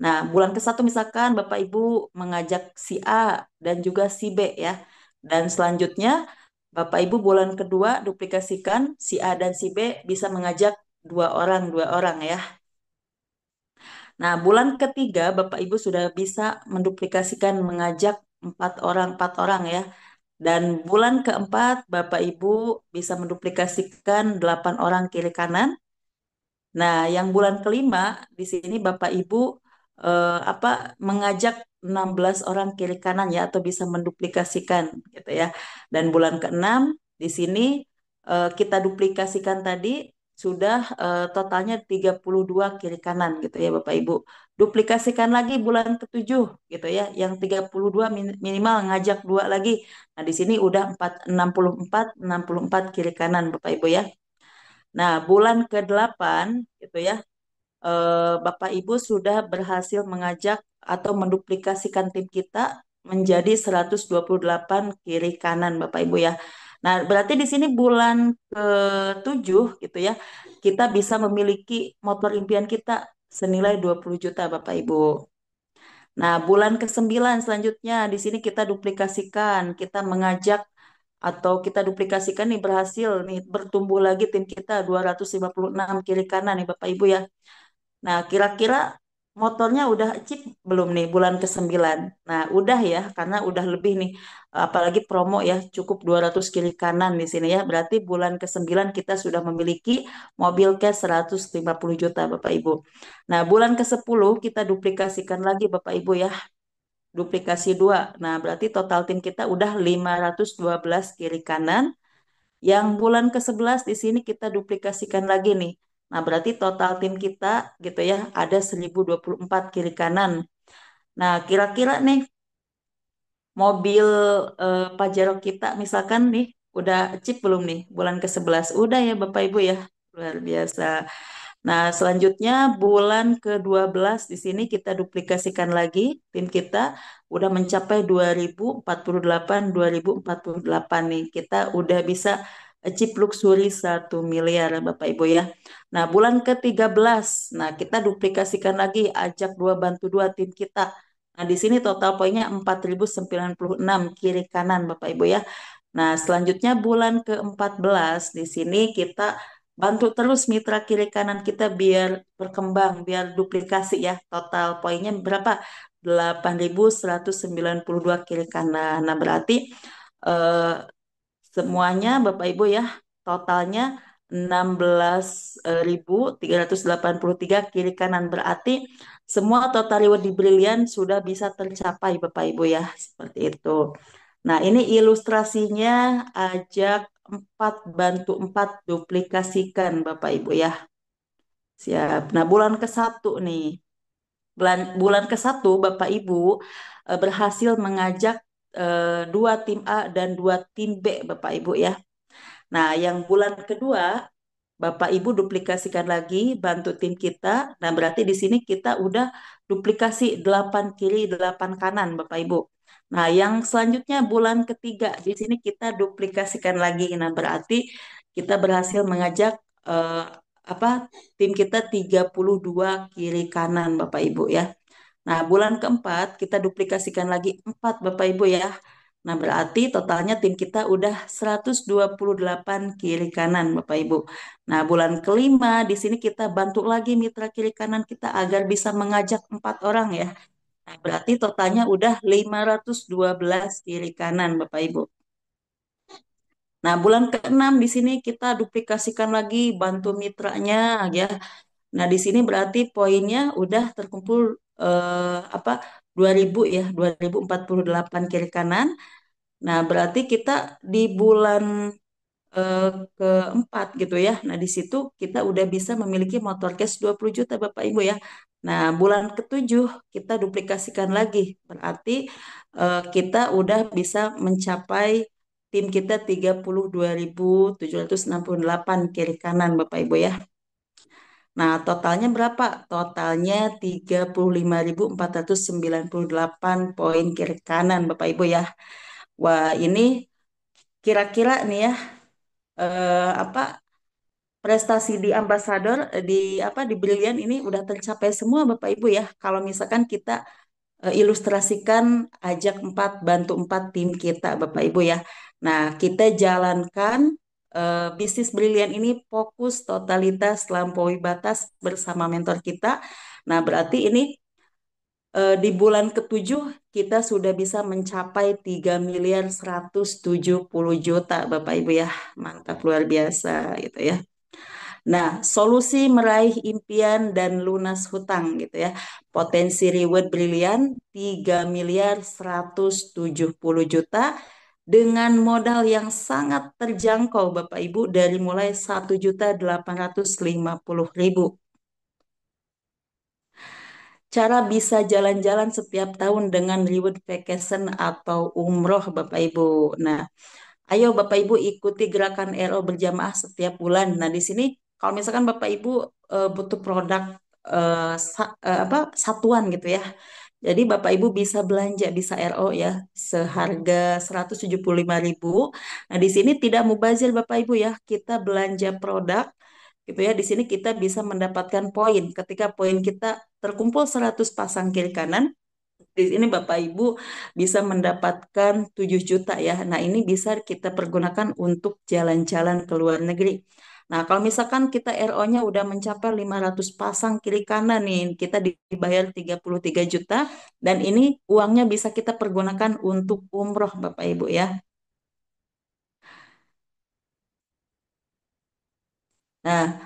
Nah, bulan ke satu misalkan Bapak Ibu mengajak si A dan juga si B ya. Dan selanjutnya Bapak Ibu bulan kedua duplikasikan si A dan si B bisa mengajak dua orang ya. Nah, bulan ketiga Bapak Ibu sudah bisa menduplikasikan mengajak empat orang ya. Dan bulan keempat Bapak Ibu bisa menduplikasikan 8 orang kiri kanan. Nah, yang bulan kelima di sini Bapak Ibu apa mengajak 16 orang kiri kanan ya atau bisa menduplikasikan gitu ya. Dan bulan keenam di sini kita duplikasikan tadi sudah totalnya 32 kiri kanan gitu ya Bapak Ibu. Duplikasikan lagi bulan ketujuh gitu ya. Yang 32 minimal ngajak dua lagi. Nah, di sini udah 64 kiri kanan Bapak Ibu ya. Nah, bulan ke-8 gitu ya, Bapak Ibu sudah berhasil mengajak atau menduplikasikan tim kita menjadi 128 kiri kanan Bapak Ibu ya. Nah, berarti di sini bulan ke-7 gitu ya, kita bisa memiliki motor impian kita senilai 20 juta Bapak Ibu. Nah, bulan ke-9 selanjutnya di sini kita duplikasikan, kita mengajak atau kita duplikasikan nih berhasil nih bertumbuh lagi tim kita 256 kiri kanan nih Bapak Ibu ya. Nah, kira-kira motornya udah chip belum nih bulan ke-9? Nah, udah ya, karena udah lebih nih. Apalagi promo ya, cukup 200 kiri kanan di sini ya. Berarti bulan ke-9 kita sudah memiliki mobil cash 150 juta Bapak Ibu. Nah, bulan ke-10 kita duplikasikan lagi Bapak Ibu ya. Duplikasi dua. Nah, berarti total tim kita udah 512 kiri kanan. Yang bulan ke-11 di sini kita duplikasikan lagi nih. Nah, berarti total tim kita gitu ya ada 1024 kiri kanan. Nah, kira-kira nih mobil Pajero kita misalkan nih udah chip belum nih bulan ke-11? Udah ya Bapak Ibu ya. Luar biasa. Nah, selanjutnya bulan ke-12 di sini kita duplikasikan lagi tim kita udah mencapai 2048 nih. Kita udah bisa achieve luxury 1 miliar Bapak Ibu ya. Nah, bulan ke-13 nah kita duplikasikan lagi ajak dua bantu dua tim kita. Nah, di sini total poinnya 4096 kiri kanan Bapak Ibu ya. Nah, selanjutnya bulan ke-14 di sini kita bantu terus mitra kiri kanan kita biar berkembang, biar duplikasi ya. Total poinnya berapa? 8192 kiri kanan. Nah, berarti eh, semuanya Bapak Ibu ya, totalnya 16.383 kiri kanan. Berarti semua total reward di Brilian sudah bisa tercapai Bapak Ibu ya, seperti itu. Nah, ini ilustrasinya ajak 4 bantu 4 duplikasikan Bapak Ibu ya. Siap. Nah, bulan ke-1 nih. Bulan ke-1 Bapak Ibu berhasil mengajak dua tim A dan dua tim B Bapak Ibu ya. Nah, yang bulan kedua Bapak Ibu duplikasikan lagi bantu tim kita. Nah, berarti di sini kita udah duplikasi 8 kiri, 8 kanan Bapak Ibu. Nah, yang selanjutnya bulan ketiga di sini kita duplikasikan lagi. Nah, berarti kita berhasil mengajak eh, apa tim kita 32 kiri kanan Bapak Ibu ya. Nah, bulan keempat kita duplikasikan lagi 4 Bapak Ibu ya. Nah, berarti totalnya tim kita udah 128 kiri kanan Bapak Ibu. Nah, bulan kelima di sini kita bantu lagi mitra kiri kanan kita agar bisa mengajak 4 orang ya. Nah, berarti totalnya udah 512 kiri kanan Bapak Ibu. Nah, bulan keenam di sini kita duplikasikan lagi bantu mitranya ya. Nah, di sini berarti poinnya udah terkumpul apa 2000 ya, 2048 kiri kanan. Nah, berarti kita di bulan eh, keempat gitu ya. Nah, di situ kita udah bisa memiliki motor cash 20 juta Bapak Ibu ya. Nah, bulan ketujuh kita duplikasikan lagi. Berarti kita udah bisa mencapai tim kita 32.768 kiri kanan Bapak Ibu ya. Nah, totalnya berapa? Totalnya 35.498 poin kiri kanan Bapak Ibu ya. Wah, ini kira-kira nih ya apa prestasi di ambasador di apa di Brilian ini udah tercapai semua Bapak Ibu ya. Kalau misalkan kita ilustrasikan ajak 4 bantu 4 tim kita Bapak Ibu ya. Nah, kita jalankan bisnis Brilian ini fokus totalitas lampaui batas bersama mentor kita. Nah, berarti ini di bulan ketujuh kita sudah bisa mencapai 3.170.000.000 Bapak Ibu ya. Mantap luar biasa gitu ya. Nah, solusi meraih impian dan lunas hutang gitu ya. Potensi reward brilian 3.170.000.000 dengan modal yang sangat terjangkau Bapak Ibu dari mulai 1.850.000. Cara bisa jalan-jalan setiap tahun dengan reward vacation atau umroh Bapak Ibu. Nah, ayo Bapak Ibu ikuti gerakan RO berjamaah setiap bulan. Nah, di sini kalau misalkan Bapak Ibu butuh produk apa satuan gitu ya. Jadi Bapak Ibu bisa belanja, bisa RO ya, seharga 175.000. Nah, di sini tidak mubazir Bapak Ibu ya. Kita belanja produk gitu ya. Di sini kita bisa mendapatkan poin. Ketika poin kita terkumpul 100 pasang kiri kanan, di sini Bapak Ibu bisa mendapatkan 7 juta ya. Nah, ini bisa kita pergunakan untuk jalan-jalan ke luar negeri. Nah, kalau misalkan kita RO-nya udah mencapai 500 pasang kiri kanan nih, kita dibayar 33 juta dan ini uangnya bisa kita pergunakan untuk umroh Bapak Ibu ya. Nah,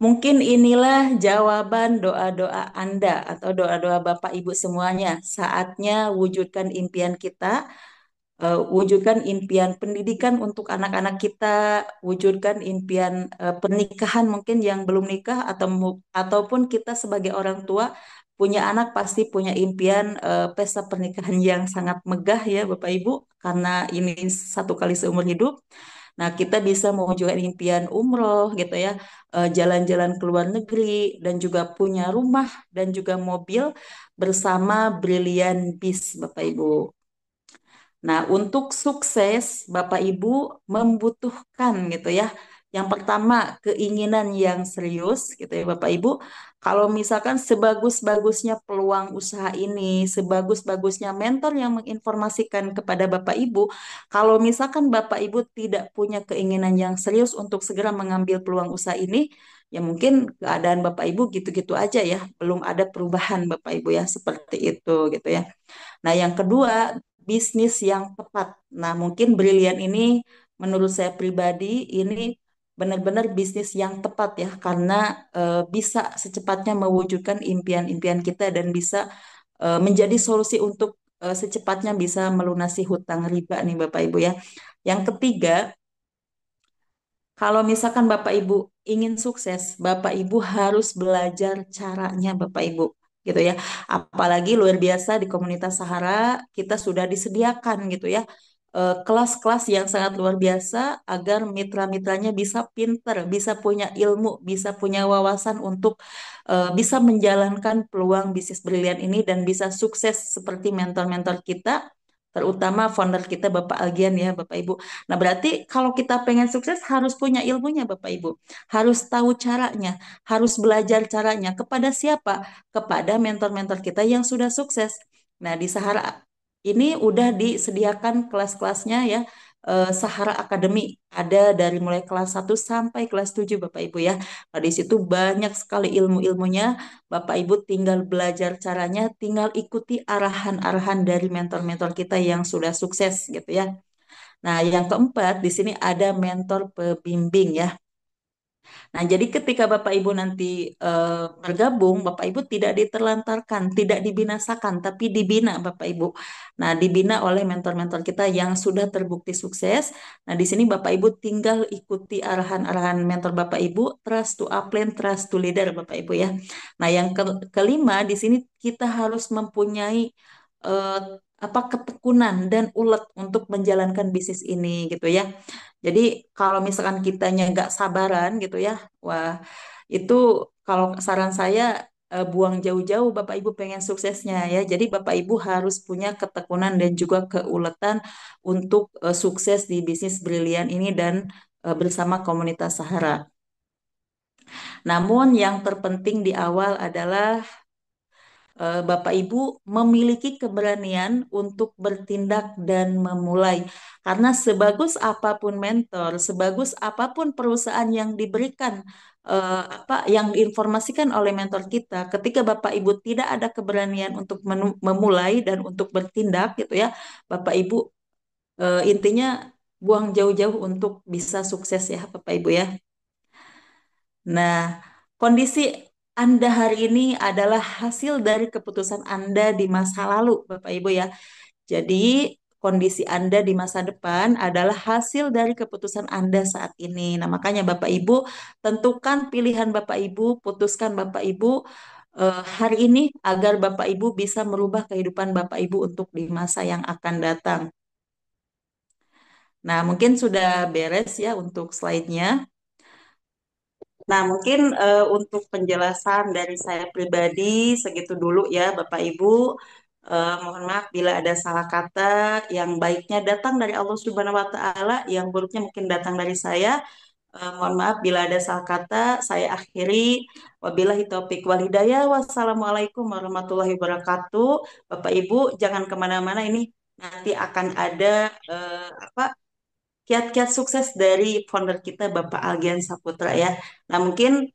mungkin inilah jawaban doa-doa Anda atau doa-doa Bapak Ibu semuanya. Saatnya wujudkan impian kita, wujudkan impian pendidikan untuk anak-anak kita, wujudkan impian pernikahan mungkin yang belum nikah atau ataupun kita sebagai orang tua punya anak pasti punya impian pesta pernikahan yang sangat megah ya Bapak Ibu karena ini satu kali seumur hidup. Nah, kita bisa mewujudkan impian umroh gitu ya, jalan-jalan ke luar negeri dan juga punya rumah dan juga mobil bersama Brilliant Beast Bapak Ibu. Nah, untuk sukses, Bapak Ibu membutuhkan gitu ya. Yang pertama, keinginan yang serius gitu ya Bapak Ibu. Kalau misalkan sebagus-bagusnya peluang usaha ini, sebagus-bagusnya mentor yang menginformasikan kepada Bapak Ibu, kalau misalkan Bapak Ibu tidak punya keinginan yang serius untuk segera mengambil peluang usaha ini, ya mungkin keadaan Bapak Ibu gitu-gitu aja ya, belum ada perubahan Bapak Ibu ya, seperti itu gitu ya. Nah, yang kedua, bisnis yang tepat. Nah, mungkin Brilian ini menurut saya pribadi ini benar-benar bisnis yang tepat ya karena bisa secepatnya mewujudkan impian-impian kita dan bisa menjadi solusi untuk secepatnya bisa melunasi hutang riba nih Bapak Ibu ya. Yang ketiga, kalau misalkan Bapak Ibu ingin sukses, Bapak Ibu harus belajar caranya Bapak Ibu gitu ya. Apalagi luar biasa di komunitas Sahara kita sudah disediakan gitu ya kelas-kelas yang sangat luar biasa agar mitra-mitranya bisa pinter, bisa punya ilmu, bisa punya wawasan untuk bisa menjalankan peluang bisnis brilian ini dan bisa sukses seperti mentor-mentor kita, terutama founder kita Bapak Algian ya Bapak Ibu. Nah, berarti kalau kita pengen sukses harus punya ilmunya Bapak Ibu. Harus tahu caranya, harus belajar caranya. Kepada siapa? Kepada mentor-mentor kita yang sudah sukses. Nah, di Sahara ini udah disediakan kelas-kelasnya ya. Sahara Academy ada dari mulai kelas 1 sampai kelas 7 Bapak Ibu ya. Nah, di situ banyak sekali ilmu-ilmunya. Bapak Ibu tinggal belajar caranya, tinggal ikuti arahan-arahan dari mentor-mentor kita yang sudah sukses gitu ya. Nah, yang keempat, di sini ada mentor pembimbing ya. Nah, jadi ketika Bapak Ibu nanti bergabung, Bapak Ibu tidak diterlantarkan, tidak dibinasakan, tapi dibina Bapak Ibu. Nah, dibina oleh mentor-mentor kita yang sudah terbukti sukses. Nah, di sini Bapak Ibu tinggal ikuti arahan-arahan mentor Bapak Ibu, trust to upline, trust to leader Bapak Ibu ya. Nah, yang kelima di sini kita harus mempunyai eh, apa ketekunan dan ulet untuk menjalankan bisnis ini gitu ya. Jadi kalau misalkan kitanya nggak sabaran gitu ya, wah itu kalau saran saya buang jauh-jauh Bapak Ibu pengen suksesnya ya. Jadi Bapak Ibu harus punya ketekunan dan juga keuletan untuk sukses di bisnis brilian ini dan bersama komunitas Sahara. Namun yang terpenting di awal adalah Bapak Ibu memiliki keberanian untuk bertindak dan memulai. Karena sebagus apapun mentor, sebagus apapun perusahaan yang diberikan, apa yang diinformasikan oleh mentor kita, ketika Bapak Ibu tidak ada keberanian untuk memulai dan untuk bertindak, gitu ya, Bapak Ibu intinya buang jauh-jauh untuk bisa sukses ya, Bapak Ibu ya. Nah, kondisi Anda hari ini adalah hasil dari keputusan Anda di masa lalu, Bapak Ibu ya. Jadi, kondisi Anda di masa depan adalah hasil dari keputusan Anda saat ini. Nah, makanya Bapak Ibu tentukan pilihan Bapak Ibu, putuskan Bapak Ibu hari ini agar Bapak Ibu bisa merubah kehidupan Bapak Ibu untuk di masa yang akan datang. Nah, mungkin sudah beres ya untuk slide-nya. Nah, mungkin untuk penjelasan dari saya pribadi segitu dulu ya, Bapak Ibu. Mohon maaf bila ada salah kata, yang baiknya datang dari Allah Subhanahu wa Ta'ala, yang buruknya mungkin datang dari saya. Mohon maaf bila ada salah kata, saya akhiri. Wabillahi taufiq wal hidayah. Wassalamualaikum warahmatullahi wabarakatuh. Bapak Ibu, jangan kemana-mana, ini nanti akan ada apa kiat-kiat sukses dari founder kita Bapak Algian Saputra ya. Nah mungkin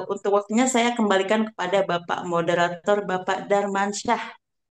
untuk waktunya saya kembalikan kepada Bapak Moderator Bapak Darmansyah.